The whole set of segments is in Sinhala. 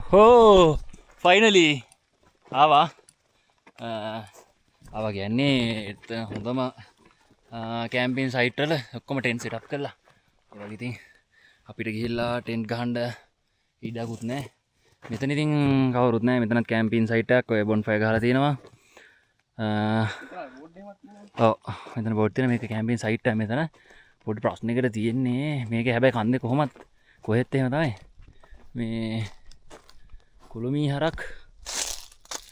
හෝ ෆයිනලි ආවා ආවා කියන්නේ හොඳම කැම්පින් සයිට් වල ඔක්කොම ටෙන්ට් සෙට් අප් කරලා ඒ වගේ ඉතින් අපිට ගිහිල්ලා ටෙන්ට් ගහන්න ඉඩකුත් නැහැ. මෙතන ඉතින් කවුරුත් නැහැ. මෙතනත් කැම්පින් සයිට් එකක් ඔය බොන්ෆයර් ගහලා තියෙනවා. ඔව් මෙතන බෝඩ් තියෙන මේක කැම්පින් සයිට් එක. මෙතන පොඩි ප්‍රශ්නයකට තියෙන්නේ මේක හැබැයි කන්දේ කොහොමත් කොහෙත් එහෙම තමයි මේ කුළුමී හරක්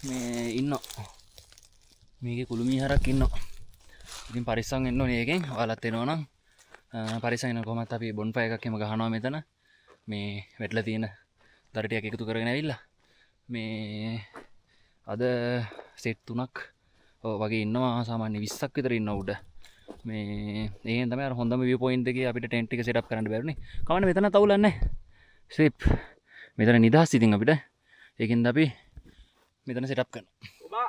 මේ ඉන්නවා. මේකේ කුළුමී හරක් ඉන්නවා. ඉතින් පරිස්සම් වෙන්න ඕනේ ඒකෙන්. ඔයාලත් එනවා නම් පරිස්සම් වෙන කොහොමත් අපි බොන්ෆයර් එකක් එහෙම ගහනවා මෙතන. මේ වැටලා තියෙන දර ටිකක් එකතු කරගෙන ඇවිල්ලා මේ අද සෙට් 3ක් වගේ ඉන්නවා. සාමාන්‍ය 20ක් විතර ඉන්නවා උඩ. මේ ඒකෙන් තමයි අර හොඳම view point එකේ අපිට ටෙන්ට් එක සෙට් අප් කරන්න බැරුනේ. කවන්න මෙතන තවුලක් නැහැ. ස්ලිප් මෙතන නිදහස් ඉතින් අපිට. ඒකෙන්ද අපි මෙතන සෙට් අප් කරනවා.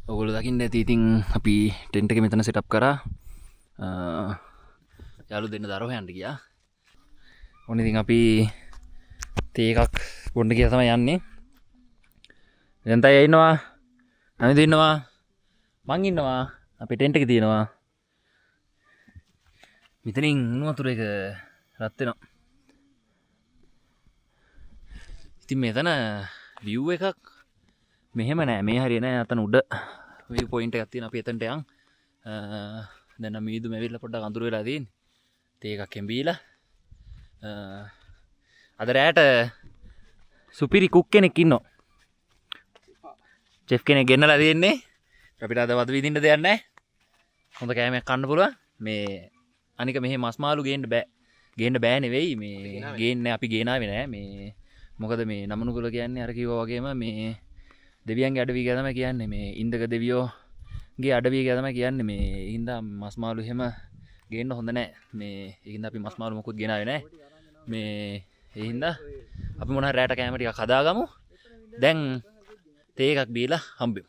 ඔයගොල්ලෝ දකින්න ඇති ඉතින් අපි ටෙන්ට් එක මෙතන සෙට් අප් කරා. යාළුවෝ දෙන්න දර හොයන්න ගියා. ඔන්න ඉතින් අපි තේ එකක් බොන්න කියලා තමයි යන්නේ. දැන් තයි ඉන්නවා. අනිත් ඉන්නවා. මං ඉන්නවා. අපි ටෙන්ට් එකේ තියෙනවා. මෙතනින් උණු වතුර එක රත් වෙනවා. ඉතින් මෙතන view එකක් මෙහෙම නෑ. මේ හරිය නෑ. අතන උඩ view point එකක් තියෙන. අපි එතනට යන්. දැන් නම් මීදුම ඇවිල්ලා පොඩ්ඩක් අඳුර වෙලා තියෙන්නේ. තේ එකක් එම්බීලා. අද රැට සුපිරි කුක් කෙනෙක් ඉන්නවා. චෙෆ් කෙනෙක් ගෙන්නලා තියෙන්නේ. අපිට අද වද විදින්න දෙයක් නැහැ. හොඳ කෑමක් කන්න පුළුවන්. මේ අනික මෙහෙ මස් මාළු ගේන්න බෑ. ගේන්න බෑ නෙවෙයි. මේ ගේන්නේ අපි ගේනාවේ නෑ. මේ මොකද මේ නමනුගල කියන්නේ අර කිව්වා වගේම මේ දෙවියන්ගේ අඩවිය කියලා තමයි කියන්නේ. මේ ඉන්දක දෙවියෝගේ අඩවිය කියලා තමයි කියන්නේ. මේ හින්දා මස් මාළු එහෙම ගේන්න හොඳ නැහැ. මේ ඒකින්ද අපි මස් මාළු මොකුත් ගෙනාවේ නැහැ. මේ ඒ හින්දා අපි මොනවා රැට කෑම ටිකක් හදාගමු. දැන් තේ එකක් බීලා හම්බෙමු.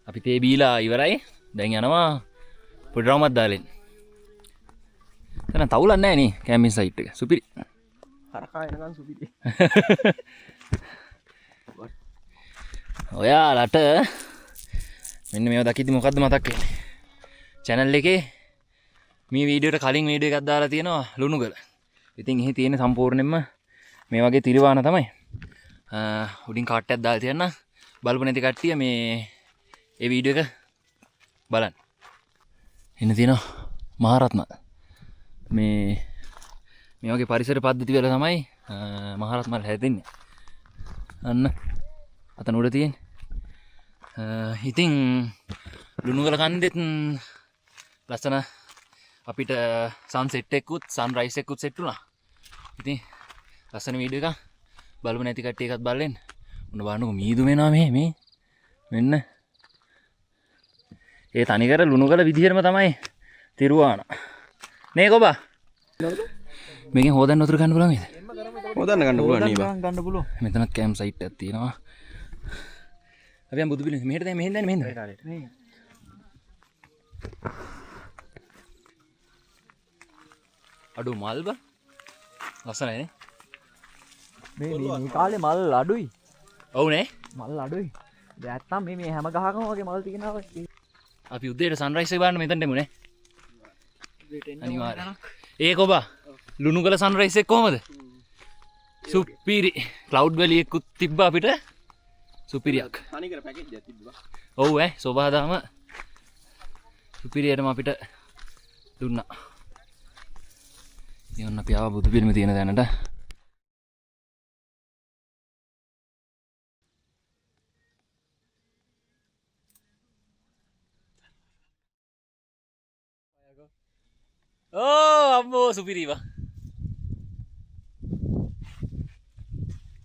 අපි තේ බීලා ඉවරයි. දැන් යනවා පොඩි රවුමක් දාලා එන්න. එතන තවුලක් නැහැ නේ කැම්පින් සයිට් එක. සුපිරි. හරකා එනකන් සුපිරි. ඔයාලට මෙන්න මේව දකිද්දි මොකද්ද මතක් වෙන්නේ? channel එකේ මේ වීඩියෝට කලින් වීඩියෝ එකක් දාලා තියෙනවා ලුණුගල. ඉතින් එහි තියෙන සම්පූර්ණයෙන්ම මේ වගේ තිරවාන තමයි. උඩින් කාට්ටයක් දාලා තියන්න. බලපු නැති කට්ටිය මේ ඒ වීඩියෝ එක බලන්න. එන්න තියෙනවා මහරත්න. මේ වගේ පරිසර පද්ධති වල තමයි මහරත්නල් හැදෙන්නේ. අන්න අතන උඩ තියෙන. ඉතින් ලුණුගල කන්දෙත් ලස්සන අපිට සන්සෙට් එකකුත් සන්රයිස් එකකුත් සෙට් වුණා. ඉතින් ලස්සන වීඩියෝ එකක් බලමු නැති කට්ටිය එකත් බලන්න. උන්න බලන්නකො මීදු වෙනවා මේ මෙන්න. ඒ තනිකර ලුණුගල විදිහටම තමයි තිරුවාන. නේ කොබා? මේකෙන් හොදන්න උතුර ගන්න පුළුවන් නේද? හොදන්න ගන්න පුළුවන් නේ බා. ගන්න පුළුවන්. මෙතනත් කැම් සයිට් එකක් තියෙනවා. අපි යන් බුදු පිළිම මෙහෙට දැන් මෙහෙන් දැන් මෙහෙන්. අඩු මල් බා. ලස්සනයි නේ. මේ කාලේ මල් අඩුයි. ඔව් නේ. මල් අඩුයි. දැන් මේ හැම ගහකම වගේ මල් තියෙනවා. අපි උදේට සන්රයිස් එක බලන්න මෙතනට එමුනේ. අනිවාර්යයෙන්. ඒක ඔබ ලුණුගල සන්රයිස් එක කොහමද? සුපිරි. ක්ලවුඩ් වැලි එකකුත් තිබ්බා අපිට. සුපිරියක්. තනිකර පැකේජ් එකක් තිබ්බා. ඔව් සෝබාදාම සුපිරියටම අපිට දුන්නා. ඉතින් අපි ආව බුදු පිළිම තියෙන තැනට. අම්මෝ සුපිරිවා.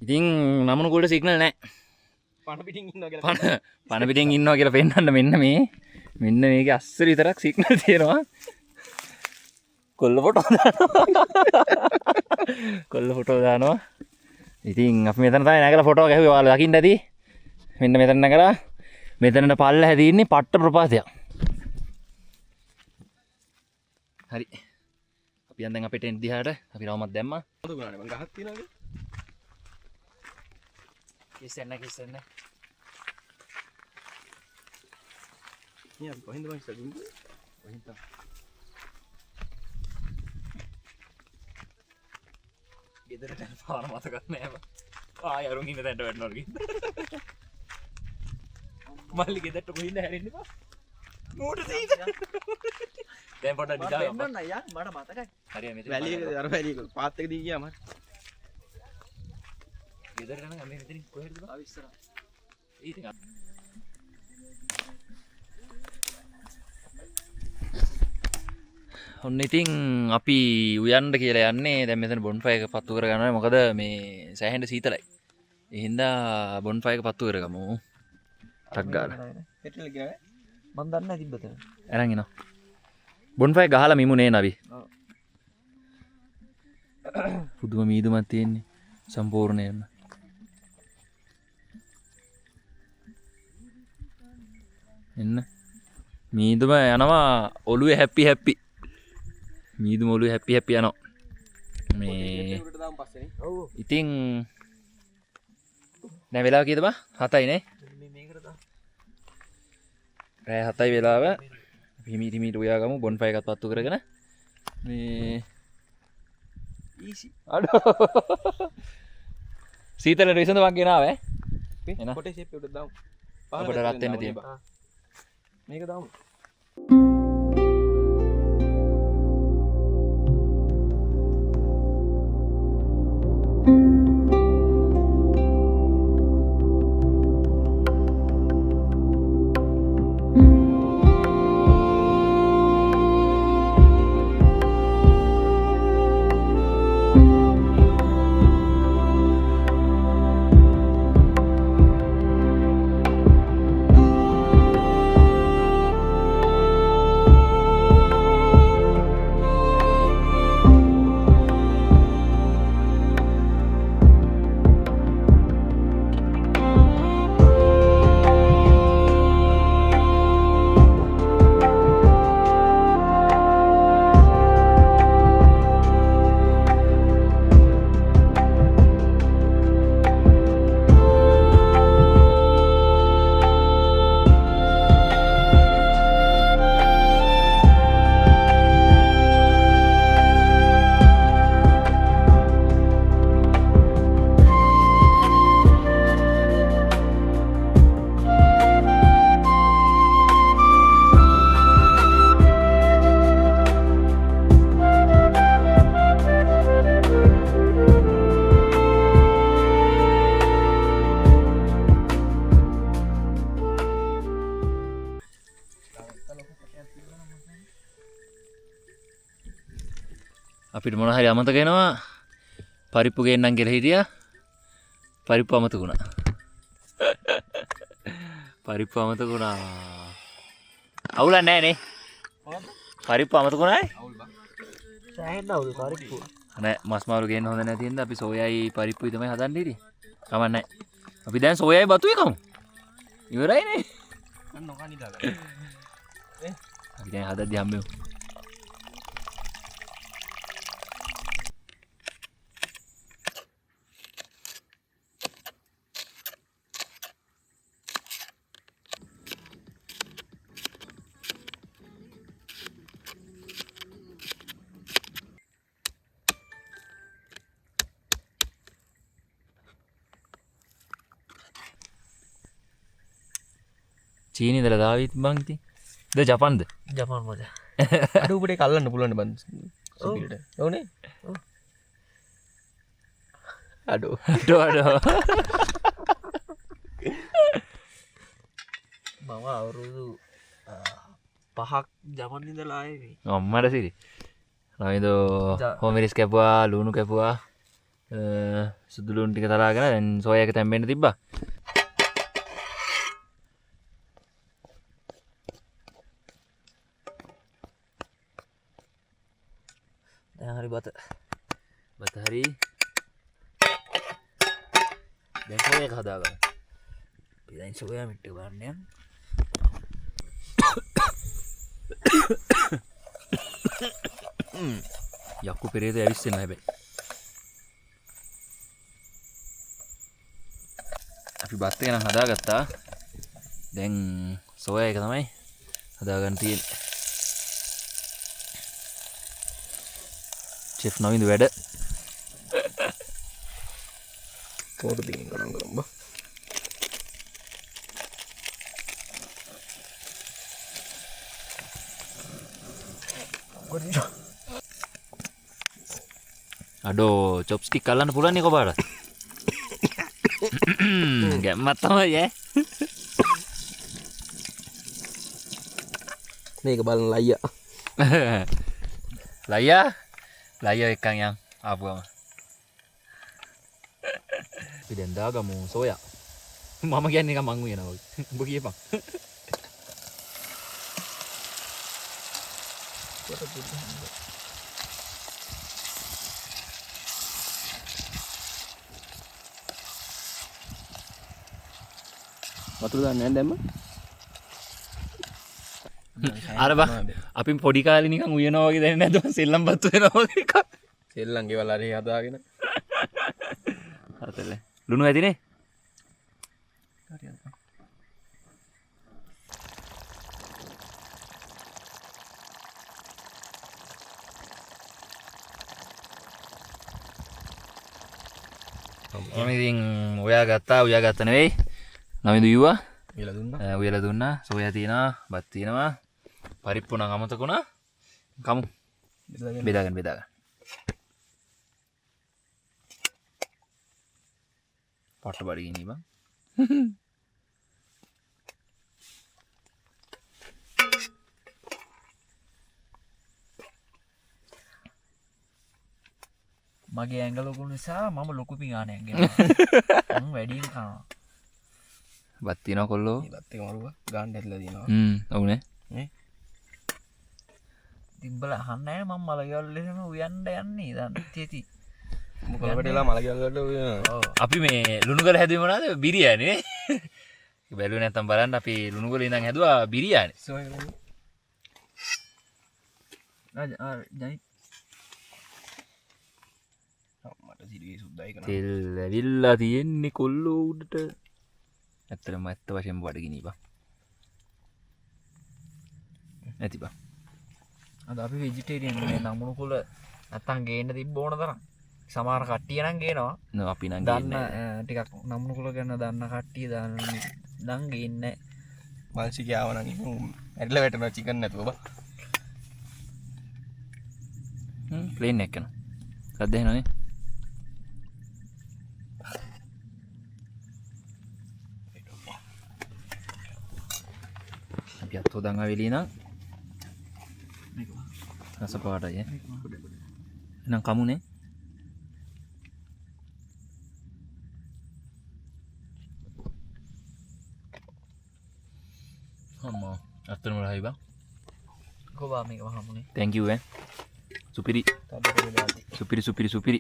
ඉතින් නමනකොට සිග්නල් නැහැ. පණ පිටින් ඉන්නවා කියලා. පණ පිටින් ඉන්නවා කියලා පෙන්නන්න මෙන්න මේකේ අස්සර විතරක් සිග්නල් තියෙනවා. කොල්ල ෆොටෝ දානවා. ඉතින් අපි මෙතන තමයි නැගලා ෆොටෝ ගැහුවේ. ඔයාලා දකින්න ඇති. මෙන්න මෙතන නැගලා මෙතනට පල්ල හැදීන්නේ පට්ට ප්‍රපාතයක්. හරි. අපි යන් දැන් අපිට එන්න දිහාට අපි රවමක් දැම්මා. මොකද ගානේ මං ගහක් තියනවාද? කිස්සෙන්න. මේ අපි කොහෙන්ද මං ඉස්සරහින් ඉන්නේ? කොහෙන්ද? ගෙදරට යන පාර මතකත් නෑ බා. ආය අරුන් ඉන්න තැනට වැටෙනවා කිව්ද? මල්ලි ගෙදරට කොහින්ද හැරෙන්නේ බා? මූට තීද? දැන් පොඩ්ඩක් නිදාගන්න. වෙන්න යන් මට මතකයි. හරි මෙතන. වැලි එක අර වැලි එක පාත් එක දී ගියාම හරි. ගෙදරට යන ගමේ මෙතනින් කොහෙද බා? ඉස්සර. ඉතින් ඔන්න ඉතින් අපි උයන්න කියලා යන්නේ. දැන් මෙතන බොන්ෆයර් එක පත්තු කර ගන්නවා. මොකද මේ සෑහෙන සීතලයි. ඒ හින්දා බොන්ෆයර් එක පත්තු කරගමු. ටක් ගාලා. පෙට්‍රල් ගියා. මන් දන්නේ නැහැ තිබ්බත. අරන් එනවා. බොන්ෆයර් ගහලා මිමුනේ නවි. ඔව්. පුදුම මීදුමක් තියෙන්නේ සම්පූර්ණයෙන්ම. එන්න. මීදුම යනවා ඔළුවේ හැපි. මීදුම ඔළුවේ හැපි යනවා. මේ උඩට දාමු පස්සේනේ. ඔව්. ඉතින් දැන් වෙලාව කීයද බා? 7යි නේ. මේකට දා. රෑ 7යි වෙලාව. හිමීට උයා ගමු බොන්ෆයර් එකත් පත්තු කරගෙන. මේ ඊසි. අඩෝ. සීතලට විසඳුමක් ගෙනාව ඈ. එන. කොටේ ෂේප් එකට දාමු. අපිට රත් වෙන්න තියෙනවා. මේක දාමු. අපිට මොන හරි අමතක වෙනවා. පරිප්පු ගේන්නම් කියලා හිටියා. පරිප්පු අමතක වුණා. පරිප්පු අමතක වුණා. අවුලක් නැහැ නේ. පරිප්පු අමතක වුණායි. සෑහෙන්න අවුල් පරිප්පු. නෑ මස් මාළු ගේන්න හොඳ නැති හින්දා අපි සෝයයි පරිප්පුයි තමයි හදන්න ඉතින්. කමක් නැහැ. අපි දැන් සෝයයි බතුයි කමු. ඉවරයිනේ. අන්න නොකා නිදාගන්න. අපි දැන් හදද්දි හම්බෙමු. චීනි ඉඳලා දාවිත් බං ඉතින්. ද ජපන්ද? ජපාන් මචං. අඩු උඩේ කල්ලන්න පුළුවන් බං. සුපිරිට. ඕනේ. අඩු. අඩෝ. මම අවුරුදු 5ක් ජපන් ඉඳලා ආවේ. අම්මට සිරි. නවිදෝ හොමිරිස් කැපුවා, ලුණු කැපුවා. සුදු ලුණු ටික තලාගෙන දැන් සෝයා එක තැම්බෙන්න තිබ්බා. දැන් හරි බත හරි. දැන් සෝයා එක හදාගමු. අපි දැන් සෝයා මිට්ටු ගන්න යන්න. යක්කු පෙරේද ඇවිස්සෙනවා හැබැයි. අපි බත් එක නම් හදාගත්තා. දැන් සෝයා එක තමයි හදාගන්න තියෙන්නේ. චෙෆ් නවින්ද වැඩ. පොඩ දෙකින් ගණන් කරමු බා. අඩෝ චොප්ස්ටික් අල්ලන්න පුළුවන් නේ කොපාට. ගැම්මක් තමයි ඈ. මේක බලන්න ලයියා. ලයියා එක්කන් යන් ආපුවම. අපි දැන් දාගමු සෝයා. මම කියන්නේ නිකන් මං උයනවා වගේ. උඹ කියපන්. වතුර දාන්නේ නැහැ දැම්ම. අර බා අපි පොඩි කාලේ නිකන් උයනවා වගේ දැනෙන්නේ නැද්ද? සෙල්ලම් බත්තු වෙනවා වගේ එකක්. සෙල්ලම් ගෙවල් හරි හදාගෙන. හතල. ලුණු ඇතිනේ? මම ඉතින් උයා ගත්ත නෙවෙයි. නවිදු යුවා. කියලා දුන්නා. උයලා දුන්නා. සෝයා තියෙනවා, බත් තියෙනවා. පරිප්පු නම් අමතක වුණා. කමු. බෙදාගන්න. පට බඩගිනි බං. මගේ ඇඟ ලොකු නිසා මම ලොකු පිඟානයක් ගෙනවා. මම වැඩියෙන් කනවා. බත් තියෙනවා කොල්ලෝ. ඒත් එක මරුවා ගාන්න ඇදලා දිනවා. ඔව්නේ. නේ? තිබ්බල අහන්න නැහැ මම මල ගෙවල් එහෙම උයන්න යන්නේ දැන් තියති. මොකද වැඩිලා මල ගෙවල් වලට ඔව්. අපි මේ ලුණු ගල හැදුවේ මොනවද? බිරියානි නේ. බැලුවේ නැත්තම් බලන්න අපි ලුණු ගල ඉඳන් හැදුවා බිරියානි. සෝයනේ. ජනි මට සිදුවේ සුද්දයි කරා. තෙල් ඇවිල්ලා තියෙන්නේ කොල්ලෝ උඩට. ඇත්තටම ඇත්ත වශයෙන්ම බඩගිනි බං. ඇති බං. අද අපි වෙජිටේරියන් නේ නමුණු කුල නැත්තම් ගේන්න තිබ්බ ඕන තරම්. සමහර කට්ටිය නම් ගේනවා. නෝ අපි නම් දන්න ගේන්නේ. ටිකක් නමුණු කුල ගැන දන්න කට්ටිය දාන්න නම් ගේන්නේ මල්සි ගාව නම් ඇරිලා වැටෙනවා චිකන් නැතුව බා. ප්ලේන් එක කරනවා. සද්ද එනවනේ. අපි අත් හොදන් ආවෙලි නම් රස පාටයි ඈ. එහෙනම් කමුනේ. අම්මා අත්තනම රහයි බං. කොබා මේක වහමුනේ. thank you සුපිරි සුපිරි සුපිරි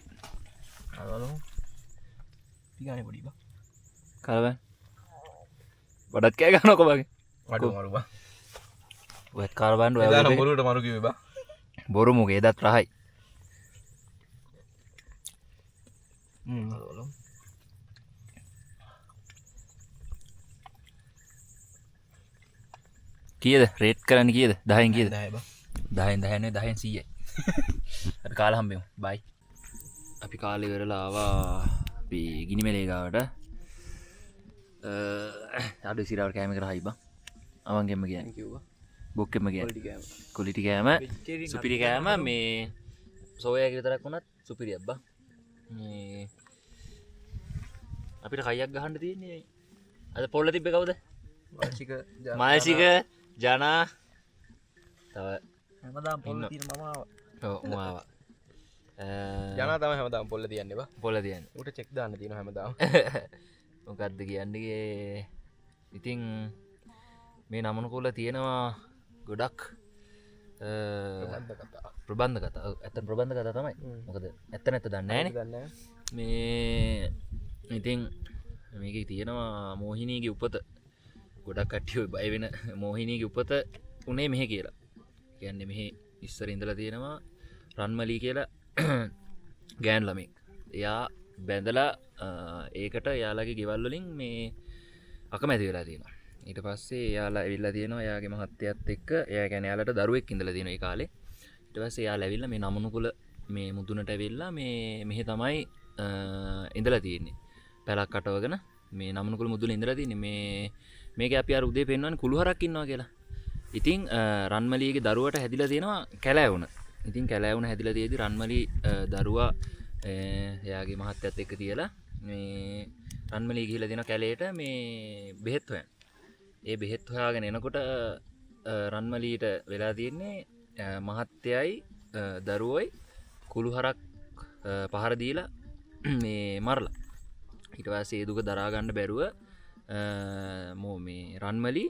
අරවලු පිගානේ පොඩි බා කරවැ වඩත් කෑ ගන්නව කොබගේ වඩු මරු බා ඔයත් කාරබන්ඩ එදානම් බොරුවට මරු කිව්වේ බා බොරු මොකේ එදත් රහයි අරවලු කියද රේට් කරන්න කියද 10න් කියද 10 බා 10න් 10 100යි අර කාලා හම්බෙමු බයි අපි කාලේ ඉවරලා ආවා අපි ගිනි මෙලේ ගාවට අඩු සිරාවට කෑම කර හයි බං අවන්ගෙම කියන්නේ කිව්වා බොක්කෙම කියන්නේ පොඩි කෑම කුලිටි කෑම සුපිරි කෑම මේ සෝයාගේ විතරක් වුණත් සුපිරි අබ්බා මේ අපිට කයියක් ගහන්න තියෙන්නේ අද පොල්ල තිබ්බේ කවුද වාචික මානසික ජනා තව හැමදාම පොල්ල තියෙන මම ආවා. ඔව් මාවා ජනා තමයි හැමදාම පොල්ල තියන්නේ බා පොල්ල තියන්නේ උට චෙක් දාන්න තියෙනවා හැමදාම මොකක්ද කියන්නේ ඉතින් මේ නමනකුල තියෙනවා ගොඩක් බන්ද කතා ප්‍රබන්ධ කතා ඇත ප්‍රබන්ධ කතා තමයි මොකද ඇත්ත නැත දන්න දන්න මේ ඉතින් මේක තියෙනවා මෝහිනීගේ උපත ගොඩක් කට්ටිය බය වෙන මෝහිනීගේ උපත උනේ මෙහෙ කියලා කියන්නේ මෙහෙ ඉස්සර ඉඳලා තියෙනවා රන්මලී කියලා ගෑන් ළමෙක් එයා බැඳලා ඒකට යාළගේ ගෙවල් වලින් මේ අකමැති වෙලා තියෙනවා ඊට පස්සේ යාලා ඇවිල්ලා තියෙනවා එයාගේ මහත්තයත් එක්ක එයා කියන්නේ යාලට දරුවෙක් ඉඳලා තියෙනවා ඒ කාලේ ඊට පස්සේ යාලා ඇවිල්ලා මේ නමනුකුල මේ මුදුනට ඇවිල්ලා මේ මෙහෙ තමයි ඉඳලා තියෙන්නේ පැලක් අටවගෙන මේ නමනුකුල මුදුනේ ඉඳලා තියෙන්නේ මේක අපි අර උදේ පෙන්වන්නේ කුළුහරක් ඉන්නවා කියලා ඉතින් රන්මලීගේ දරුවට හැදිලා තියෙනවා කැලෑවුණ ඉතින් කැලෑවුණ හැදිලා තියෙදි රන්මලී දරුවා එයාගේ මහත්තයත් එක්ක තියලා මේ රන්මලී ගිහිල්ලා දෙන කැලේට මේ බෙහෙත් හොයන. ඒ බෙහෙත් හොයාගෙන එනකොට රන්මලීට වෙලා තියෙන්නේ මහත්තයයි දරුවෝයි කුළුහරක් පහර දීලා මේ මරලා. ඊට පස්සේ ඒ දුක දරා ගන්න බැරුව මේ රන්මලී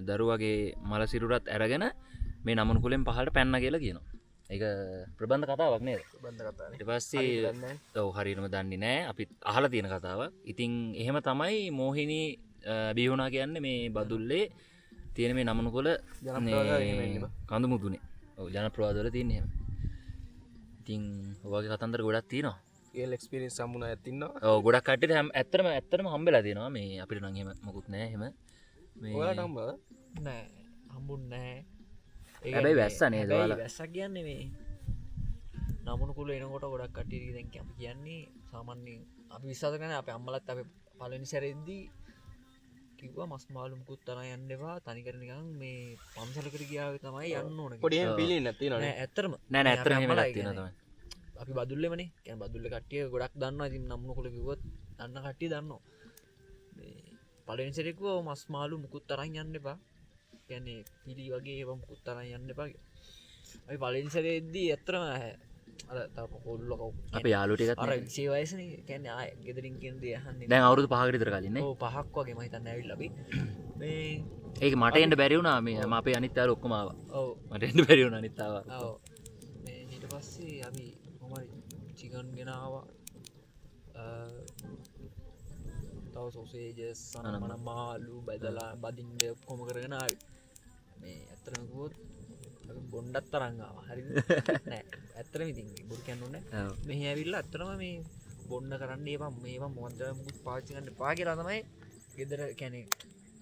දරුවගේ මල සිරුරත් අරගෙන මේ නමනුකුලෙන් පහළට පැන්න කියලා කියනවා. ඒක ප්‍රබන්ධ කතාවක් නේද? බන්ද කතා ඊට පස්සේ ඔව් හරියටම දන්නේ නැහැ. අපි අහලා තියෙන කතාවක්. ඉතින් එහෙම තමයි මෝහිනී බිහුණා කියන්නේ මේ බදුල්ලේ තියෙන මේ නමනුකොළ කඳු මුදුනේ. ඔව් ජනප්‍රවාද වල තියෙන එහෙම. ඉතින් ඔයගේ කතන්දර ගොඩක් තියෙනවා. ඒල් එක්ස්පීරියන්ස් සම්මුණ අයත් ඉන්නවා. ඔව් ගොඩක් කට්ටියට ඇත්තටම හම්බෙලා තියෙනවා. මේ අපිට නම් එහෙම මොකුත් නැහැ එහෙම. මේ ඔයාලට හම්බ නෑ හම්බුන්නේ නැහැ. හැබැයි වැස්ස නේද ඔයාලා? වැස්සක් කියන්නේ මේ නමුණුකුල එනකොට ගොඩක් කට්ටිය දැන් අපි කියන්නේ සාමාන්‍යයෙන් අපි විශ්වාස කරන්නේ අපේ අම්මලාත් අපේ පළවෙනි සැරේදී කිව්වා මස් මාළු මුකුත් තරම් යන්න එපා තනිකර නිකන් මේ පන්සලකට ගියා තමයි යන්න ඕන පොඩි එහෙම පීලින් නැති නෑ නේද ඇත්තටම නෑ ඇත්තටම එහෙම එකක් තියෙනවා තමයි. අපි බදුල්ලෙමනේ කියන්නේ බදුල්ලේ කට්ටිය ගොඩක් දන්නවා ඉතින් නමුණුකුල කිව්වොත් දන්න කට්ටිය දන්නවා මේ පළවෙනි සැරේ කිව්වා මස් මාළු මුකුත් තරම් යන්න එපා කියන්නේ පිලි වගේ ඒවා මුකුත් තරම් යන්න එපා අපි පළවෙනි සැරේදී ඇත්තටම අර තව කොල්ලෝ අපේ යාළුවෝ ටිකත් අර 20 වයසනේ කියන්නේ ආය ගෙදරින් කියන දේ අහන්නේ දැන් අවුරුදු 5කට විතර කලින් නේ. ඔව් 5ක් වගේ මම හිතන්නේ ඇවිල්ලා අපි මේ ඒක මට එන්න බැරි වුණා මේ අපේ අනිත් යාළුවෝ ඔක්කොම ආවා. ඔව් මට එන්න බැරි වුණා අනිත් ආවා. ඔව් මේ ඊට පස්සේ අපි කොහමද චිකන් ගෙන ආවා තව සොසේජස් සනමන මාළු බදලා බදින්න ඔක්කොම කරගෙන ආවි මේ ඇත්තටම කිව්වොත් බොණ්ඩත් තරං ආවා හරිද නෑ ඇත්තටම ඉතින් බොරු කියන්න ඕනේ ඔව්. මෙහි ඇවිල්ලා ඇත්තටම මේ බොන්න කරන්න ඒවා මේවා මොකද මුකුත් පාවිච්චි කරන්න එපා කියලා තමයි ගෙදර කියන්නේ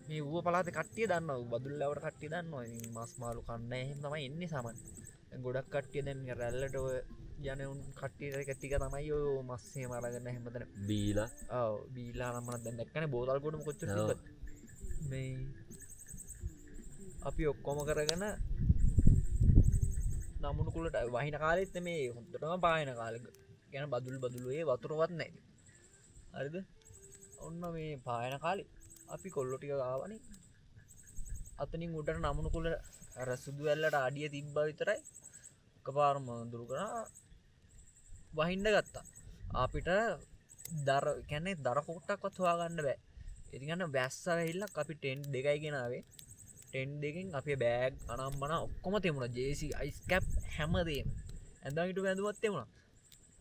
මේ ඌව පළාතේ කට්ටිය දන්නවා බදුල්ලාවට කට්ටිය දන්නවා ඉතින් මස් මාළු කන්න එහෙම තමයි එන්නේ සාමාන්‍යයෙන් දැන් ගොඩක් කට්ටිය දැන් රැල්ලට ඔය යන උන් කට්ටිය ටික තමයි ඔය මස් එහෙම අරගෙන හැමතැන බීලා ඔව් බීලා නම් මම දැන් දැක්කනේ බෝතල් ගොඩම කොච්චර ඔව්. තිබ්බද මේ අපි ඔක්කොම කරගෙන නමුණුකුලට වහින කාලෙත් මේ හොඳටම පායන කාලෙක ගැන බදුල්ේ වතුරවත් නැති හරිද ඔන්න මේ පායන කාලෙ අපි කොල්ලො ටික ආවන අතනින් උඩට නමුණුකුල අර සුදු ඇල්ලට අඩිය තිබ්බ විතරයි එක පාරම දුරු කරා වහින්ඩ ගත්තා අපිට දර කැනෙ දර කොට්ටක්වත් හොයාගන්න බෑ ඉතිගන්න වැස්ස හිල්ලක් අපි ටෙන්් දෙකයි ගෙනාවේ ටෙන්් දෙකින් අපේ බෑග් අනම්මන ඔක්කොම තෙමුණ ජේසි අයිස්කැප් හැමදේම ඇඳහිට වැඳුවත් තෙමුණ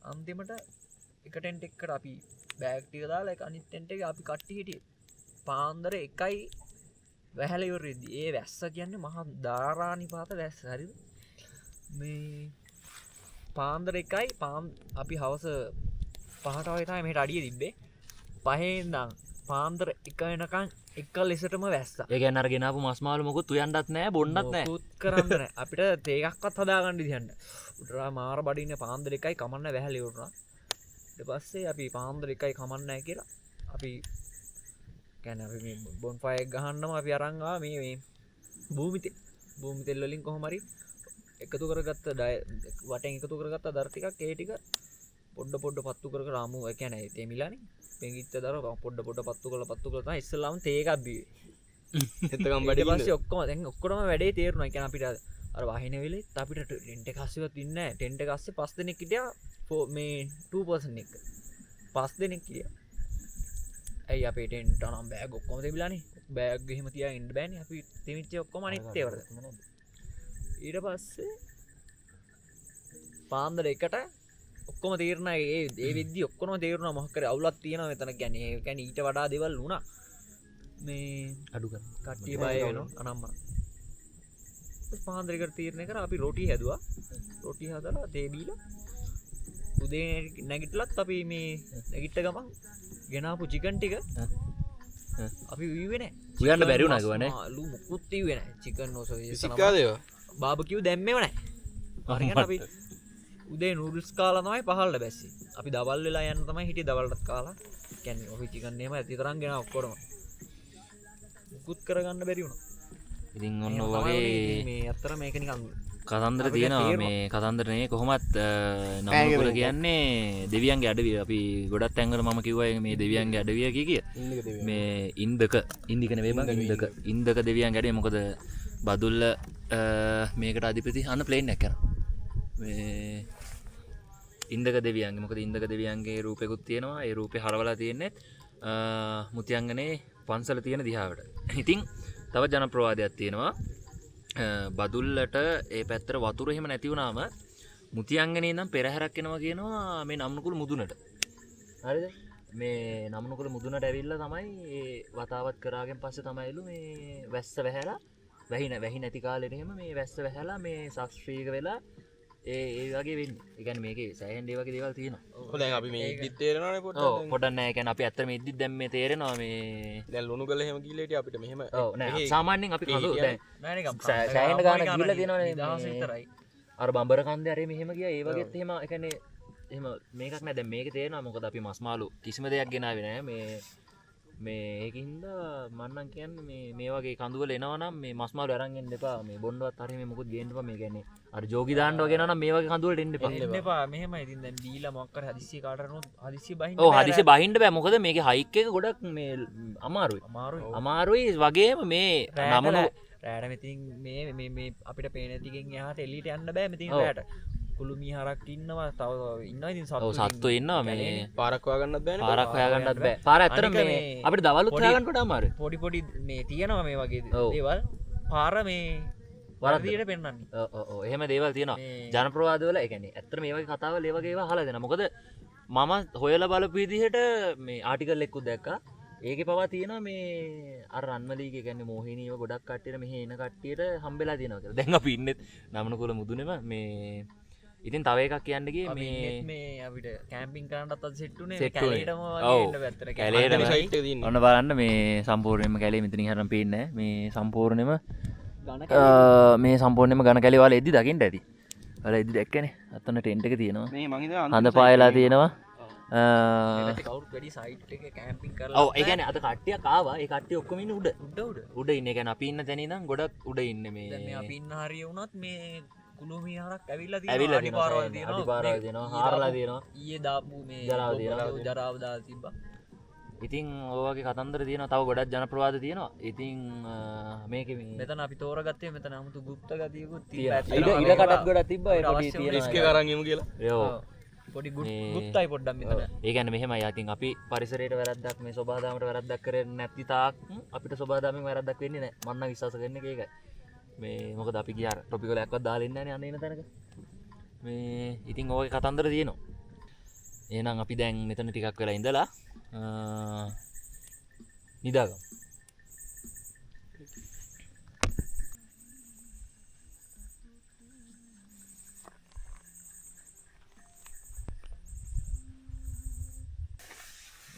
අන්තිමට එක ටෙන්ට් එක්කට අපි බෑග්ටික දාලා එක අනිත් ටෙන්ට් එක අපි කට්ටි හිටිය පාන්දර එකයි වැහැලවරදි ඒ වැස්ස කියන්නේ මහා ධාරානිපාත වැස්ස හරි මේ පාන්දර එකයි අපි හවස පහටවයිතයි මෙට අඩිය තිබ්බේ පහෙන්දම් පාන්දර එක වෙනකං එක ලෙසටම වැස්ස ඒ ගැන අරගෙනාපු මස් මාළු මොකුත් උයන්ඩත් නෑ බොන්නත් නෑ පුත් කරන්න අපිට තේකක්වත් හදාගන්න දිහන්න උටරා මාර බඩින්න පාන්දර එකයි කමන්න වැහැලිවුණා පස්සේ අපි පාන්දර එකයි කමන්නෑ කියලා අපි කැන බොන් පයක් ගහන්නම අපි අරංගා මේ භූමිතෙල්ලින් කොහොමරි එකතු කරගත්ත වටෙන් එකතු කරගත්ත දර්ටිකක් ඒටික පොඩ්ඩ පත්තු කර රාමු කැන තෙමිලාන පෙගිත්ත දර පොඩ්ඩ පත්තු කල පත්තු කරත ඉස්සල්ලාම තේකක්දී එතකම් බඩ පස්සේ ඔක්කොම දැන් ඔක්කොම වැඩේ තේරුණ එක අපිට අර වාහින වෙලේ අපිට ටෙන්ට කස්සවත් ඉන්න ටෙන්ට කස්සේ පස් දෙනෙක් කිටිය මේ 2% එක පස් දෙනෙක් කිය ඇයි අපේටෙන්ට නම් බෑග ඔක්කොම තිබිලාන බෑග් හෙම තිය ඉන්ඩ බෑන අපි තිමිච්ච ඔක්කොම අනිත්තේවර ඊට පස්සේ පාන්දර එකට ඔක්කොම තේරණ ඒ විදදි ඔක්කොම තේරුණ මොහකර අවුලත් තියෙන මෙතන ගැන කැන ඊට වඩා දෙවල් වුණා මේ අඩු කට්ටිය බය වෙන අනම්ම පාන්දරකට තීරණය කර අපි රොටි හැදවා රොටි හදලා තේබීල උදේ නැගිටලත් අපි මේ නැගිට්ට ගමන් ගෙනාපු චිකන් ටික අපි වීවෙන ගන්න බැරිුණක වන ලු මුකුත්ති වෙන චිකන් නොස සික්කාදේවා බාබකිව් දැම්ම වනයි අරිගට අපි උදේ නුඩල්ස් කාලනමයි පහල්ල බැස්සි අපි දවල් වෙලා යන්න තමයි හිටි දවල්ටත් කාලා කැන ඔහි චිකන්නේම ඇති තරන් ගෙන ඔක්කොරම මුකුත් කරගන්න බැරිවුණ ඉතින් ඔන්න වගේ මේ අත්තර මේකනිකං කතන්දර තියෙනවා මේ කතන්දරනේ කොහොමත් නම්කුල කියන්නේ දෙවියන්ගේ අඩවිය අපි ගොඩත් ඇංගල ම කිව්වය මේ දෙවියන්ගේ අඩවිය කිය මේ ඉන්දක ඉන්දිකන වේම ඉන්දක දෙවියන් ගැඩේ මොකද බදුල්ල මේකට අධිපති අන්න ප්ලේන් ඇකර ඉන්දක දෙවියන්ගේ මොකද ඉන්දක දෙවියන්ගේ රූපයකුත් තියෙනවා ඒ රූපය හරවලා තියෙන්නේ මුතියංගනේ පන්සල තියෙන දිහාවට ඉතින් තව ජනප්‍රවාදයක් තියෙනවා බදුල්ලට ඒ පැත්තර වතුර එහෙම නැතිවුණාම මුතියංගනේ නම් පෙරහැරක් එනවා කියනවා මේ නම්නකුළු මුදුනට හරිද මේ නම්නකුළු මුදුනට ඇවිල්ලා තමයි වතාවත් කරාගෙන් පස්සේ තමයිලු මේ වැස්ස වැහැලා වැහි නැති කාලෙට එහෙම මේ වැස්ස වැහැලා මේ ශාස්ත්‍රීය වෙලා ඒ වගේ වෙන්නේ. ඒ කියන්නේ මේකේ සෑහෙන දේ වගේ දේවල් තියෙනවා. දැන් අපි මේ ඉද්දිත් තේරෙනවනේ පොඩ්ඩක්. ඔව් පොඩ්ඩක් නෑ. ඒ කියන්නේ අපි ඇත්තට මේ ඉද්දිත් දැන් මේ තේරෙනවා මේ දැන් ලුණු ගල එහෙම ගිහලා හිටිය අපිට මෙහෙම ඔව් නෑ සාමාන්‍යයෙන් අපි කඳු දැන් නෑ නිකම් සෑහෙන ගානක් ගිහලා තියෙනවනේ දහස විතරයි අර බඹර කන්දේ අර මෙහෙම ගියා ඒ වගේත් එහෙම ඒ කියන්නේ එහෙම මේකක් නෑ දැන් මේකේ තේරෙනවා මොකද අපි මස් මාළු කිසිම දෙයක් ගෙනාවේ නෑ මේ ඒකින්ද මන්නම් කියන්නේ මේ වගේ කඳුවල එනවනම් මේ මස් මාළු අරන් එන්න එපා මේ බොණ්ඩවත් හරි මේ මොකුත් ගේන්න එපා මේ කියන්නේ අර ජෝගි දාන්න වගේ නනම් මේ වගේ කඳුවලට එන්න එපා එන්න එපා මෙහෙමයි ඉතින් දැන් බීලා මොකක් කර හදිස්සිය කාටරනොත් හදිස්සිය බහින්න ඔව් හදිස්සිය බහින්න බෑ මොකද මේකේ හයික් එක ගොඩක් මේ අමාරුයි වගේම මේ නමන රෑට මෙතින් මේ අපිට පේන ටිකෙන් එහාට එළියට යන්න බෑ මෙතින් රෑට කුළුමි හරක් ඉන්නවා තව ඉන්නවා ඉතින් සත්තු ඉන්නවා මේ පාරක් හොයාගන්නත් බෑනේ පාරක් හොයාගන්නත් බෑ පාර ඇත්තට මේ අපිට දවල්ුත් හොයාගන්න කොට අමාරුයි පොඩි මේ තියෙනවා මේ වගේ දේවල් පාර මේ වරදියට පෙන්වන්නේ ඔව් එහෙම දේවල් තියෙනවා ජනප්‍රවාද වල ඒ කියන්නේ ඇත්තට මේ වගේ කතාවල් ඒ වගේ ඒවා අහලා දෙනවා මොකද මම හොයලා බලපු විදිහට මේ ආටිකල් එකකුත් දැක්කා ඒකේ පවා තියෙනවා මේ අර රන්මලීගේ කියන්නේ මොහිනීව ගොඩක් කට්ටියට මෙහෙ එන කට්ටියට හම්බෙලා තියෙනවා කියලා දැන් අපි ඉන්නේ නමනකුල මුදුනේම මේ ඉතින් තව එකක් කියන්න ගියේ මේ අපිට කැම්පින් කරන්නත් අද සෙට් උනේ කැලේටම වගේ එන්න පැත්තට කැලේටම සයිට් එක තියෙන්නේ ඔන්න බලන්න මේ සම්පූර්ණයෙන්ම කැලේ මෙතනින් හරන් පේන්නේ මේ සම්පූර්ණයෙන්ම මේ සම්පූර්ණයෙන්ම ඝන කැලේ වල එද්දි දකින්න ඇති. වල එද්දි දැක්කනේ. අතන ටෙන්ට් එක තියෙනවා. මේ මං හිතුවා හඳ පායලා තියෙනවා. කවුරුත් වැඩි සයිට් එකේ කැම්පින් කරලා ඔව් ඒ කියන්නේ අද කට්ටියක් ආවා. ඒ කට්ටිය ඔක්කොම ඉන්නේ උඩ ඉන්නේ. ඒ කියන්නේ අපි ඉන්න තැන ඉඳන් ගොඩක් උඩ ඉන්නේ මේ. දැන් මේ අපි ඉන්න හරිය වුණත් මේ කුළුමි හරක් ඇවිල්ලා ඇවිල්ලා තියෙනවා අඩිපාරවල් තියෙනවා අඩිපාරවල් තියෙනවා හාරලා තියෙනවා ඊයේ දාපු මේ ජරාව දාලා තිබ්බා. ඉතින් ඔය වගේ කතන්දර තියෙනවා තව ගොඩක් ජනප්‍රවාද තියෙනවා. ඉතින් මේකේ මේ මෙතන අපි තෝරගත්තේ මෙතන 아무තු গুপ্ত ගතියකුත් තියෙනවා. ඉඩ කඩක් ගොඩක් තිබ්බා ඒ පොඩි තියෙනවා. රිස්ක් එක අරන් යමු කියලා. ඔව්. පොඩි මේ- ගුත්තයි පොඩ්ඩක් මෙතන. ඒ කියන්නේ මෙහෙමයි. ඉතින් අපි පරිසරයට වැරද්දක් මේ සබහාදමට වැරද්දක් කරන්නේ නැති තාක් අපිට සබහාදමෙන් වැරද්දක් වෙන්නේ නැහැ. මම නම් විශ්වාස කරන්නේ ඒකයි. මේ මොකද අපි ගියාර ටොපික් වල එකක්වත් දාලා ඉන්නේ නැහැ නේ අන්න එන තැනක. මේ ඉතින් ඕකේ කතන්දර තියෙනවා. එහෙනම් අපි දැන් මෙතන ටිකක් වෙලා ඉඳලා නිදාගමු.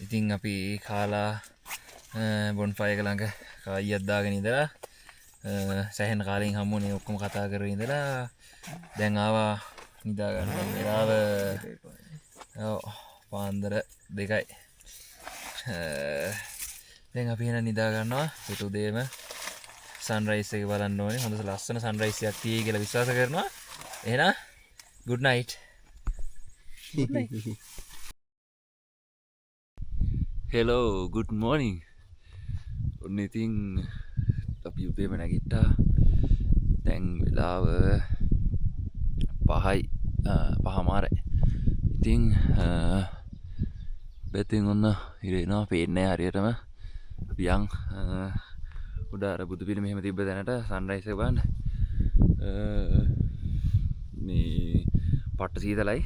ඉතින් අපි කාලා බොන්ෆයර් එක ළඟ කායියක් දාගෙන ඉඳලා සෑහෙන කාලෙකින් හම්බුනේ ඔක්කොම කතා කරගෙන ඉඳලා දැන් ආවා නිදා ගන්න වෙලාව. ඔව් පාන්දර 2යි. දැන් අපි එන නිදා ගන්නවා. පිට උදේම සන්රයිස් එක බලන්න ඕනේ. හොඳ ලස්සන සන්රයිස් එකක් තියෙයි කියලා විශ්වාස කරනවා. එහෙනම් good night. good night. hello good morning. ඔන්න ඉතින් අපි උදේම නැගිට්ටා. දැන් වෙලාව 5යි 5:00. ඉතින් බැතින් ඔන්න ඉරේනවා පේන්නේ හරියටම. අපි යන් උඩ අර බුදු පිළිම මෙහෙම තිබ්බ තැනට සන්රයිස් එක බලන්න. මේ පට්ට සීතලයි.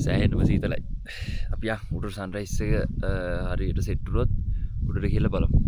සෑහෙනම සීතලයි. අපි යන් උඩ සන්රයිස් එක හරියට සෙට් වුණොත් උඩට ගිහලා බලමු.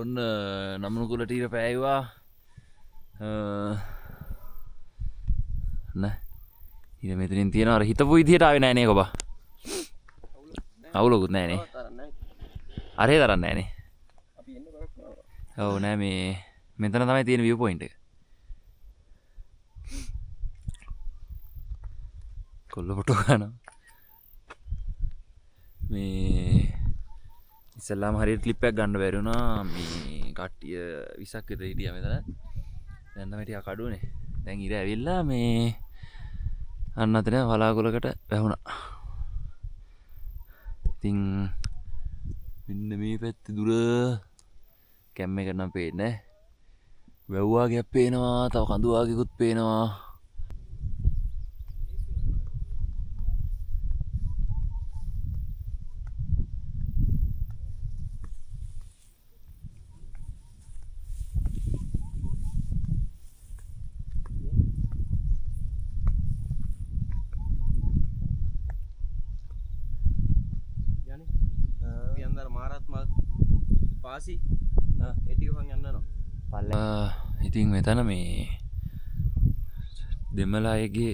ඔන්න නම්නුකුලට ඊට පෑයවා නෑ ඉර මෙතනින් තියෙන අර හිතපු විදිහට ආවේ නෑනේ කොබා. අවුලකුත් නෑනේ. අරේ තරන්නේ නෑනේ. අපි එන්න බලන්න. ඔව් නෑ මේ මෙතන තමයි තියෙන view point එක. කොල්ල ෆොටෝ ගන්නවා. මේ ඉස්සල්ලාම හරියට ක්ලිප් එකක් ගන්න බැරි වුණා. මේ කට්ටිය 20ක් විතර හිටියා මෙතන. දැන් තමයි ටිකක් අඩුනේ. දැන් ඉර ඇවිල්ලා මේ අන්න අතන වලාකුලකට වැහුණා. ඉතින් මෙන්න මේ පැත්තේ දුර කැම් එක නම් පේන්නේ නැහැ. වැව් වගේක් පේනවා, තව කඳු වගේකුත් පේනවා. පාසි එටික පන් යන්නනවා. ඉතින් මෙතන මේ දෙමළ අයගේ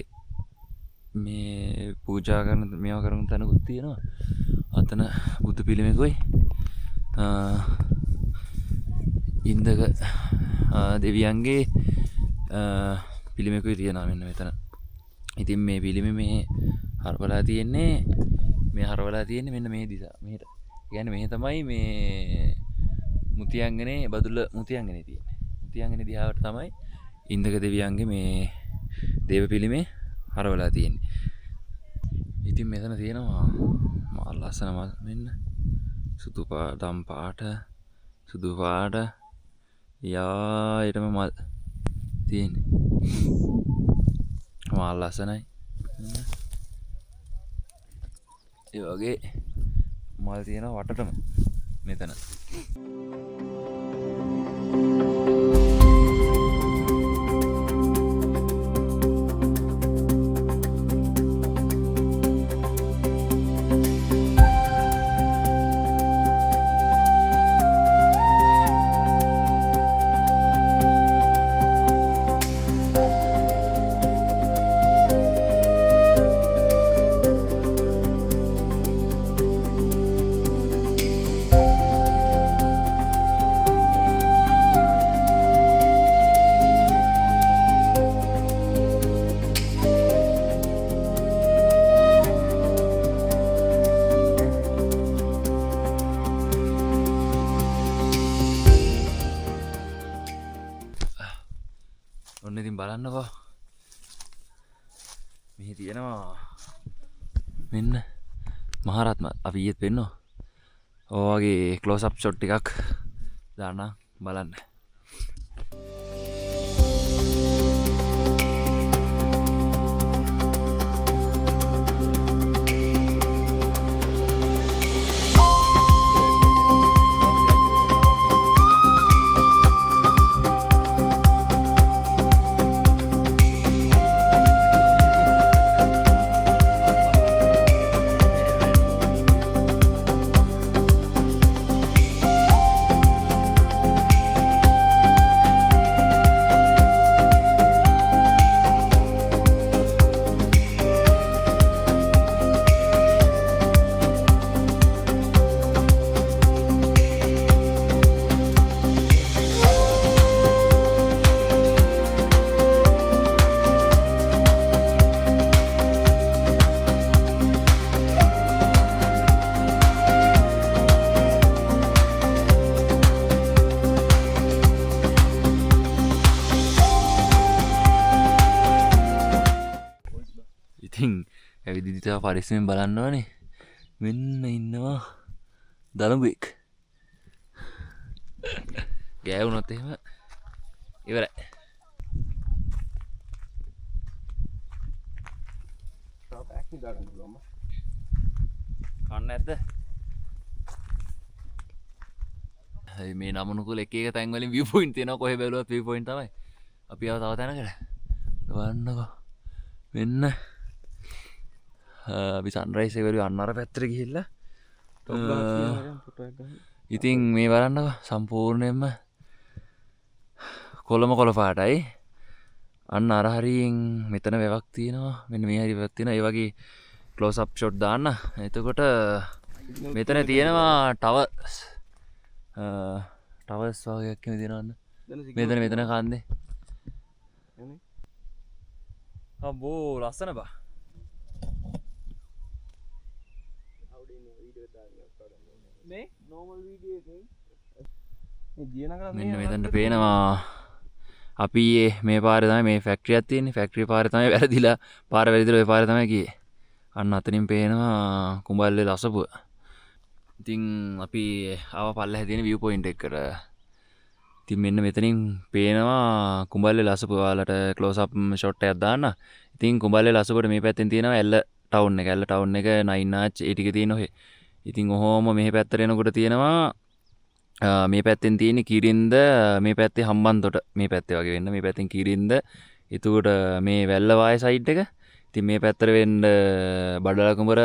මේ පූජා කරන මේවා කරන තැනකුත් තියෙනවා. අතන බුදු පිළිමකුයි ඉන්දක දෙවියන්ගේ පිළිමකුයි තියෙනවා මෙන්න මෙතන. ඉතින් මේ පිළිම මේ හරවලා තියෙන්නේ මෙන්න මේ දිසා මෙහෙට. කියන්නේ මෙහෙ තමයි මේ මුතියංගනේ බදුල්ල මුතියංගනේ තියෙන්නේ. මුතියංගනේ දිහාවට තමයි ඉන්දක දෙවියන්ගේ මේ දේව පිළිමේ හරවලා තියෙන්නේ. ඉතින් මෙතන තියෙනවා මා ලස්සන මෙන්න සුදු පාටම් පාට සුදු පාට යායටම මල් තියෙන්නේ. මා ලස්සනයි. ඒ වගේ මල් තියෙනවා වටටම මෙතන. ඔන්න ඉතින් බලන්නකෝ මෙහි තියෙනවා මෙන්න මහරත්න අපි ඊයේත් පෙන්නෝ ඔයගේ ක්ලෝස් අප් ෂොට් ටිකක් දාන්න බලන්න. ඉතින් ඇවිදිදිතා පරිස්සමෙන් බලන්න ඕනේ. මෙන්න ඉන්නවා දළඹෙක්. ගෑවුනොත් එහෙම ඉවරයි. කන්න ඇත්ත? මේ නමනුකුල එක එක තැන් වලින් view point තියෙනවා. කොහෙ බැලුවත් view point තමයි. අපි ආව තව තැනකට. බලන්නකෝ. මෙන්න අපි සන්රයිස් එක බැලුවේ අන්න අර පැත්තට ගිහිල්ලා. ඉතින් මේ බලන්නකෝ සම්පූර්ණයෙන්ම කොළ පාටයි. අන්න අර හරියෙන් මෙතන වැවක් තියෙනවා. මෙන්න මේ හරිය වැවක් තියෙනවා. ඒ වගේ ක්ලෝස් අප් ෂොට් දාන්න. එතකොට මෙතන තියෙනවා ටවර්ස් වගේක් එහෙම තියෙනවද? මෙතන කන්දේ. අම්බෝ ලස්සන බා. මේ නෝමල් වීඩියෝ එකේ මේ දියනගර මෙන්න මෙතනට පේනවා අපි මේ පාරේ තමයි මේ ෆැක්ටරියක් තියෙන්නේ. ෆැක්ටරි පාරේ තමයි වැරදිලා පාර වැරදිලා ඔය පාරේ තමයි ගියේ. අන්න අතනින් පේනවා කුඹල්ලේ ලසපුව. ඉතින් අපි ආව පල්ලෙහා තියෙන view point එකට. ඉතින් මෙන්න මෙතනින් පේනවා කුඹල්ලේ ලසපුව. ඔයාලට ක්ලෝස් අප් ෂොට් එකක් දාන්න. ඉතින් කුඹල්ලේ ලසපුවට මේ පැත්තෙන් තියෙනවා ඇල්ල ටවුන් එක. ඇල්ල ටවුන් එක 9 ආච් ඒ ටික තියෙන ඔහෙ. ඉතින් ඔහොම මෙහි පැත්තට එනකොට තියෙනවා මේ පැත්තෙන් තියෙන කිරින්ද, මේ පැත්තේ හම්බන්තොට මේ පැත්තේ වගේ වෙන්න. මේ පැත්තෙන් කිරින්ද. එතකොට මේ වැල්ල වාය සයිඩ් එක. ඉතින් මේ පැත්තට වෙන්න බඩල කුඹර,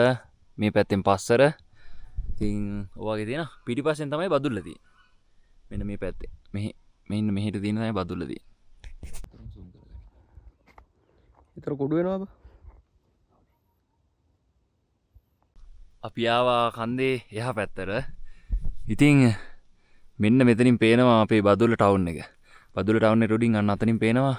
මේ පැත්තෙන් පස්සර. ඉතින් ඔයගේ තියෙන පිටිපස්සෙන් තමයි බදුල්ල තියෙන්නේ. මෙන්න මේ පැත්තේ. මෙහෙට තියෙන තමයි බදුල්ල තියෙන්නේ. ඒතර කොඩු වෙනවා බා. අපි ආවා කන්දේ එහා පැත්තට. ඉතින් මෙන්න මෙතනින් පේනවා අපේ බදුල්ල ටවුන් එක. බදුල්ල ටවුන් එක උඩින් අන්න අතනින් පේනවා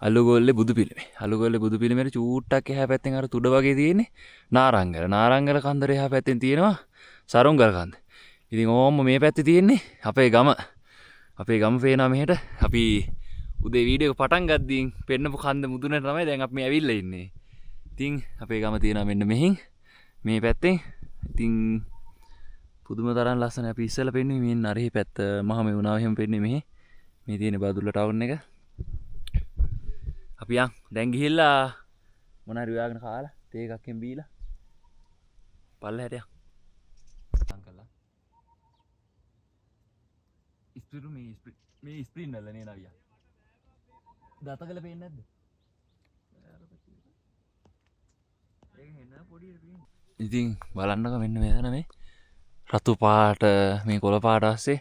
අලුගොල්ලේ බුදු පිළිමේ. අලුගොල්ලේ බුදු පිළිමේට චූට්ටක් එහා පැත්තෙන් අර තුඩ වගේ තියෙන්නේ නාරංගල. නාරංගල කන්දර එහා පැත්තෙන් තියෙනවා සරුංගල කන්ද. ඉතින් ඕම්ම මේ පැත්තේ තියෙන්නේ අපේ ගම. අපේ ගම පේනවා මෙහෙට. අපි උදේ වීඩියෝ එක පටන් ගද්දී පෙන්නපු කන්ද මුදුනට තමයි දැන් අපි මේ ඇවිල්ලා ඉන්නේ. ඉතින් අපේ ගම තියෙනවා මෙන්න මෙහින් මේ පැත්තෙන්. ඉතින් පුදුම තරම් ලස්සනයි. අපි ඉස්සෙල්ලා පෙන්නුවේ මෙන්න අරහේ පැත්ත මහ මෙවුනාව එහෙම පෙන්නුවේ මෙහි. මේ තියෙන බදුල්ල ටවුන් එක. අපි යන් දැන් ගිහිල්ලා මොන හරි හොයාගෙන කාලා තේ එකක්ෙන් බීලා පල්ලෙහාට යන්. අංකල්ලා. ඉස්පිරු මේ ස්ප්‍රින් වල නේ නවියා. දතකල පේන්නේ නැද්ද? ඉතින් බලන්නක මෙන්න මෙතන මේ රතු පාට මේ කොළ පාට ASCII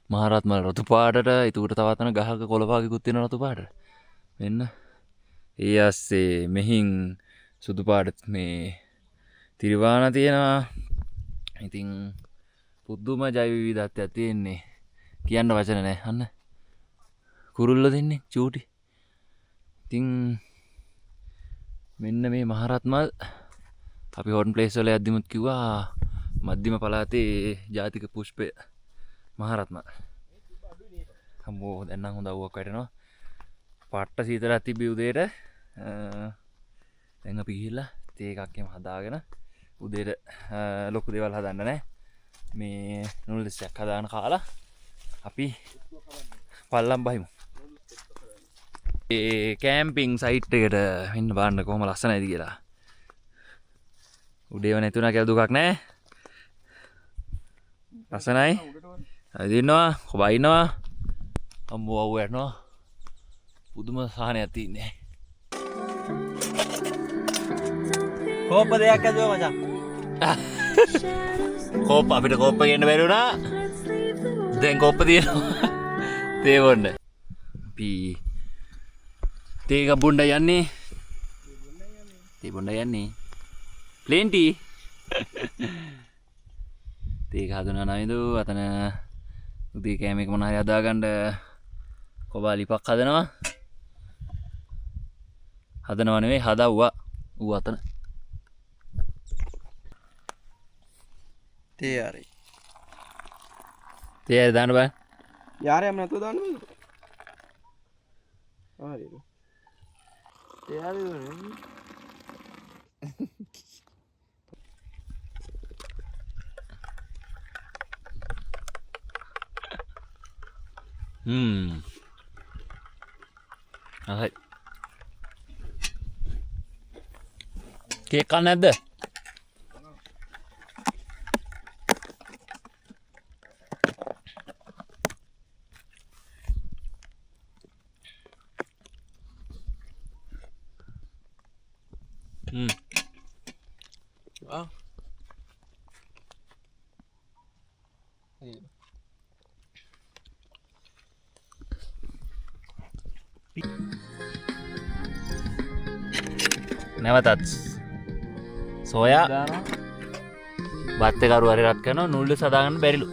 මහරත් මල් රතු පාටට ඊට තවතන ගහක කොළ පාගිකුත් තියෙන රතු පාට. මෙන්න ඒ ASCII මෙහින් සුදු පාට මේ තිරිවාණ තියෙනවා. ඉතින් පුදුම ජෛව විවිධත්වයක් තියෙන්නේ. කියන්න වචන නැහැ. අන්න කුරුල්ල දෙන්නේ චූටි. ඉතින් මෙන්න මේ මහරත් මල් අපි හොටන් ප්ලේස් වල යද්දිමුත් කිව්වා මධ්‍යම පළාතේ ජාතික පුෂ්පය මහරත් මල්. හම්බෝ දැන් නම් හොඳ අවුවක් වැටෙනවා. පට්ට සීතලක් තිබ්බේ උදේට. දැන් අපි ගිහිල්ලා තේ එකක් එම හදාගෙන උදේට ලොකු දේවල් හදන්න නැහැ. මේ නූඩල්ස් එකක් හදාන කාලා අපි පල්ලම් බහිමු. ඒ කෑම්පින් සයිට් එකට මෙන්න බලන්න කොහොම ලස්සනයිද කියලා. උඩේව නැතුණා කියලා දුකක් නැහැ. ලස්සනයි. ඇදිනවා, කොබයිනවා. අම්මෝ අවු යනවා. පුදුම සහනයක් තියෙන්නේ. කෝප්ප දෙයක් ඇදුවා මචං. කෝප්ප අපිට කෝප්ප ගන්න බැරි වුණා. දැන් කෝප්ප තියෙනවා. තේ බොන්න. අපි තේ එක බොන්න යන්නේ. තේ බොන්න යන්නේ. ප්ලේන්ටි. තේ එක හදනවා නේද? අතන උදේ කෑම එක මොන හරි හදාගන්න කොබා ලිපක් හදනවා. හදනව නෙවෙයි හදවුවා. ඌ අතන. තේ ආරේ. තේ ආරේ දාන්න බෑ. යාරයම නැතුව දාන්න බෑ. ආරේ. තේ ආරේ නේ. හරි. කේක් කන්න නැද්ද? ආ. නැවතත් සෝයා බත් එක කරු හරි රත් කරනවා නූඩල්ස් හදාගන්න බැරිලු.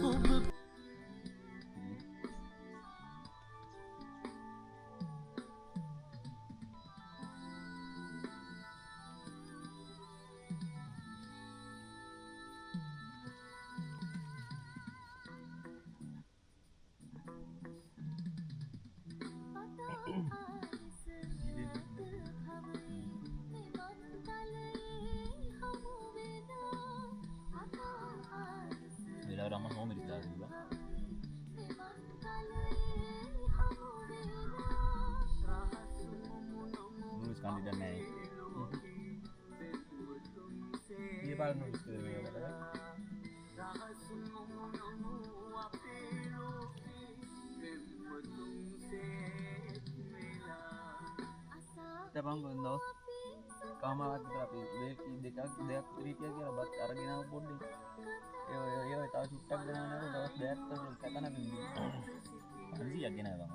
Velar ama no militar juga. Nulis kandidat naik. Dia paling nulis ke mana? Dabang benda. Kamar kita tapi dekat tripnya kita buat cara gina pun di. Yo tahu cukup dengan aku dapat bayar terus kata nabi. Anji ya gina bang.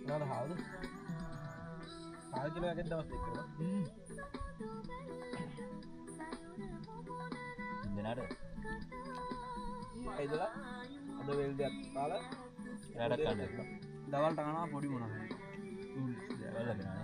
Nada hal tu. කාල් කිලෝ එකක් දවස් දෙකක් දෙනාට ඇයිදලා අද වෙල් දෙයක් කාලා රැඩක් කන්න දවල්ට කනවා පොඩි මොනවා වැල්ලගෙනනේ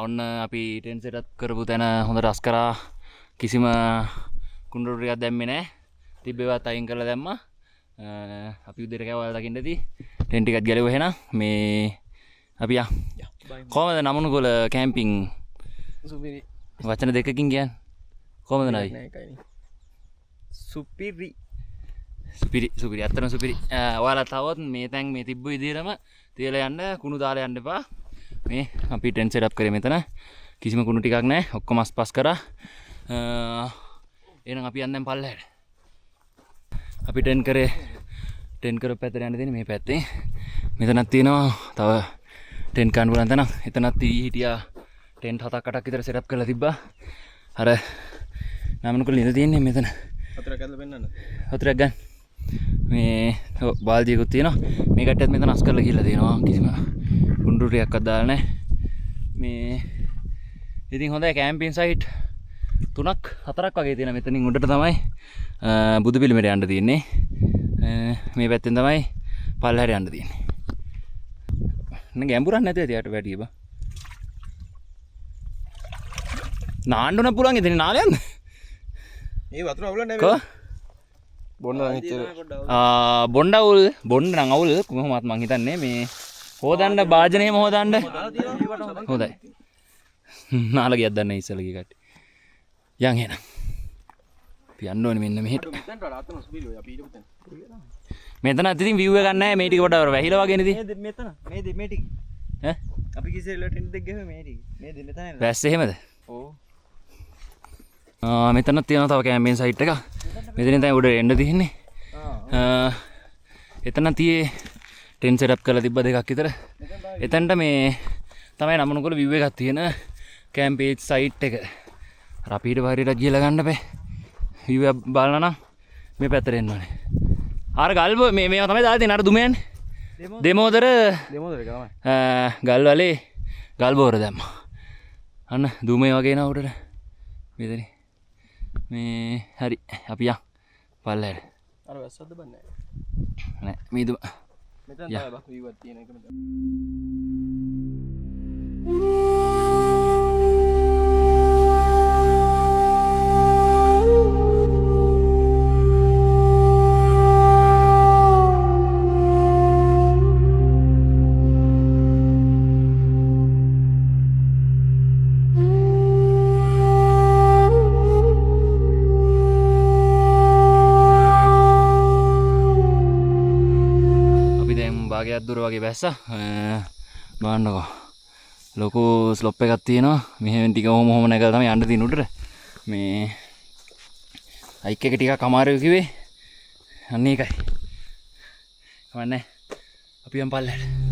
ඔන්න අපි ටෙන් සෙටප් කරපු තැන හොඳට රස් කරා කිසිම කුණුරු ටිකක් දැම්මේ නැහැ තිබ්බේවත් අයින් කරලා දැම්මා අපි උදේට කෑවලා දකින්න ඇති ටෙන් ටිකක් ගැලුවා එහෙනම් මේ අපි කොහමද නමනුගොල කැම්පින් සුපිරි වචන දෙකකින් කියන්නේ කොහමද නයි සුපිරි සුපිරි අත්තන සුපිරි ඔයාලා තවත් මේ තැන් මේ තිබ්බ විදිහටම තියලා යන්න කුණු දාලා යන්න එපා මේ අපි ටෙන් සෙටප් කරේ මෙතන කිසිම කුණු ටිකක් නැහැ ඔක්කොම අස්පස් කරා එහෙනම් අපි යන්න දැන් පල්ලෙහාට අපි ටෙන් කරපු පැත්තට යන්න දෙන්නේ මේ පැත්තේ මෙතනක් තියෙනවා තව ටෙන් කන්න පුළුවන් තැන එතනත් හිටියා ටෙන්ට් 7ක් 8ක් විතර සෙටප් කරලා තිබ්බා අර නමනුකල ඉඳ තියෙන්නේ මෙතන හතරක් ඇදලා පෙන්නන්න හතරක් ගන්න මේ බාල්දියකුත් තියෙනවා මේ කට්ටියත් මෙතන අස් කරලා ගිහලා තියෙනවා කිසිම කුණුරු ටිකක්වත් දාලා නැහැ මේ ඉතින් හොඳයි කැම්පින් සයිට් 3ක් 4ක් වගේ තියෙනවා මෙතනින් උඩට තමයි බුදු පිළිමයට යන්න තියෙන්නේ මේ පැත්තෙන් තමයි පල්ලෙහාට යන්න තියෙන්නේ නේ ගැඹුරක් නැතුව තියට වැටිය බා නාන්න උන පුළුවන් ඉතින් නාලයන්ද මේ වතුර අවුල නැහැ කො බොන්න නම් ඉච්චර බොණ්ඩ අවුල් බොණ්ඩ නම් අවුල් කොහොමවත් මං හිතන්නේ මේ හොදන්න භාජනයම හොදන්න හොඳයි නාලා ගියක් දන්නේ ඉස්සලා ගිය කට්ටිය යන් එහෙනම් අපි යන්න ඕනේ මෙන්න මෙහෙට මෙතන ඉතින් view එක ගන්න නැහැ මේ ටික පොඩ්ඩක් වැහිලා වගේ නේද මෙතන මේ ටික ඈ අපි කිසිල ටෙන්ට් දෙක ගහුවේ මේ ටික මේ දෙන්න තමයි වැස්ස එහෙමද ඔව් මෙතනත් තියෙනවා තව කැම්පින් සයිට් එක මෙතනින් තමයි උඩ එන්න තියෙන්නේ එතන තියේ ටෙන් සෙටප් කරලා තිබ්බ දෙකක් විතර එතනට මේ තමයි නමනුගොල view එකක් තියෙන කැම්පේජ් සයිට් එක අර අපිට වරියට ගිහලා ගන්න බෑ view එක බලන්න නම් මේ පැත්තට එන්න ඕනේ අර ගල් මේවා තමයි දාලා තියෙන අර දුමයන් දෙමෝදර තමයි ගල් වලේ ගල් බෝර දැම්මා අන්න දුමේ වගේ නා උඩට මෙතන මේ හරි අපි යන් පල්ලෙහාට අර වැස්සක්ද බන්නේ නෑ මේ දුම මෙතන යා. තමයි බා view එකක් තියෙන එක මෙතන භාගයක් දුර වගේ බැස්සා බලන්නකෝ ලොකු ස්ලොප් එකක් තියෙනවා මෙහෙන් ටික ඔහොම නැගලා තමයි යන්න තියෙන උඩට මේ හයික් එක ටිකක් අමාරුයි කිව්වේ අන්න ඒකයි කවන්නේ අපි යන් පල්ලෙහාට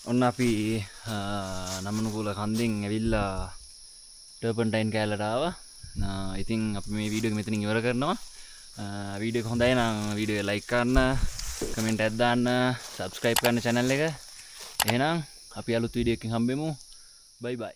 ඔන්න අපි නමනුගොල කන්දෙන් ඇවිල්ලා ටර්පන්ටයින් කෑල්ලට ආවා. ඉතින් අපි මේ වීඩියෝ එක මෙතනින් ඉවර කරනවා. වීඩියෝ එක හොඳයි නම් වීඩියෝ එක ලයික් කරන්න, කමෙන්ට් එකක් දාන්න, subscribe කරන්න channel එක. එහෙනම් අපි අලුත් වීඩියෝ එකකින් හම්බෙමු. බයි බයි.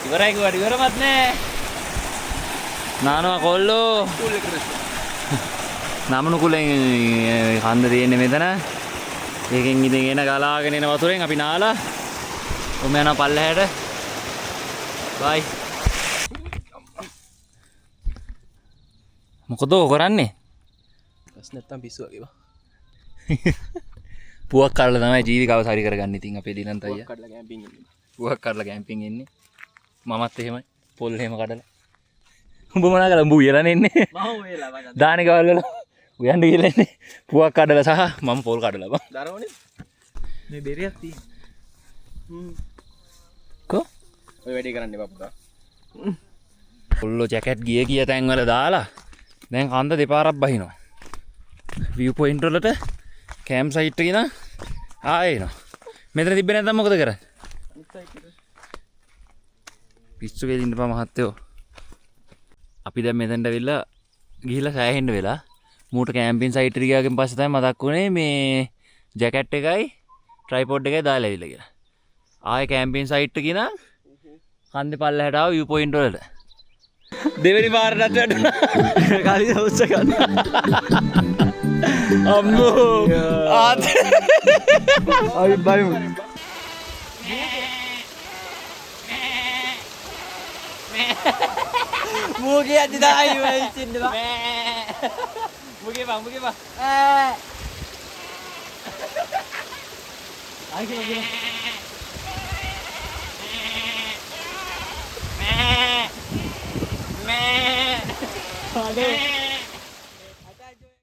ඉවරයි කිව්වට ඉවරමත් නෑ. නානවා කොල්ලෝ. නමනු කුලෙන් කන්ද තියෙන්නේ මෙතන. ඒකෙන් ඉතින් එන ගලාගෙන එන වතුරෙන් අපි නාලා ඔම යනවා පල්ලෙහාට. බයි. මොකද ඔය කරන්නේ? බස් නැත්තම් පිස්සු වගේ බා. පුවක් කඩලා තමයි ජීවිකාව සරි කරගන්නේ. ඉතින් අපේ ඩිලන්ත අයියා කඩලා කැම්පින් ඉන්නේ. පුවක් කඩලා කැම්පින් එන්නේ. මමත් එහෙමයි. පොල් එහෙම කඩලා. උඹ මොනා කරලා උඹ උයලානේ එන්නේ. මම ඔයලා බං. දානේ ගවල් වල උයන් ගිහලා එන්නේ. පුවක් කඩලා සහ මම පොල් කඩලා බං. දරවනේ. මේ බෙරියක් තියෙන. කො? ඔය වැඩේ කරන්නේ බප්පා. පොල්ලෝ ජැකට් ගිය ගිය තැන් වල දාලා දැන් කන්ද දෙපාරක් බහිනවා. view point වලට කැම්ප් සයිට් එකේ ඉඳන් ආයෙ එනවා. මෙතන තිබ්බේ නැත්නම් මොකද කරන්නේ? අනිත් සයිට් එක. පිස්සු වෙලින් ඉඳපම මහත්තයෝ. අපි දැන් මෙතනට ඇවිල්ලා ගිහිල්ලා සෑහෙන්න වෙලා මූට කැම්පින් සයිට් එකට ගියාගෙන් පස්සේ තමයි මතක් වුණේ මේ ජැකට් එකයි ට්‍රයිපෝඩ් එකයි දාලා ඇවිල්ලා කියලා. ආයේ කැම්පින් සයිට් එකේ ඉඳන් කන්දේ පල්ලෙහාට ආව view point වලට. දෙවෙනි පාරටත් වැටුණා. කලින් හොස්ස ගන්න. අම්මෝ ආත් අයි බයි. මූගේ අද දායි වෙයි ඉන්නවා. මුගේ බං මුගේ බං. ආයි මෑ.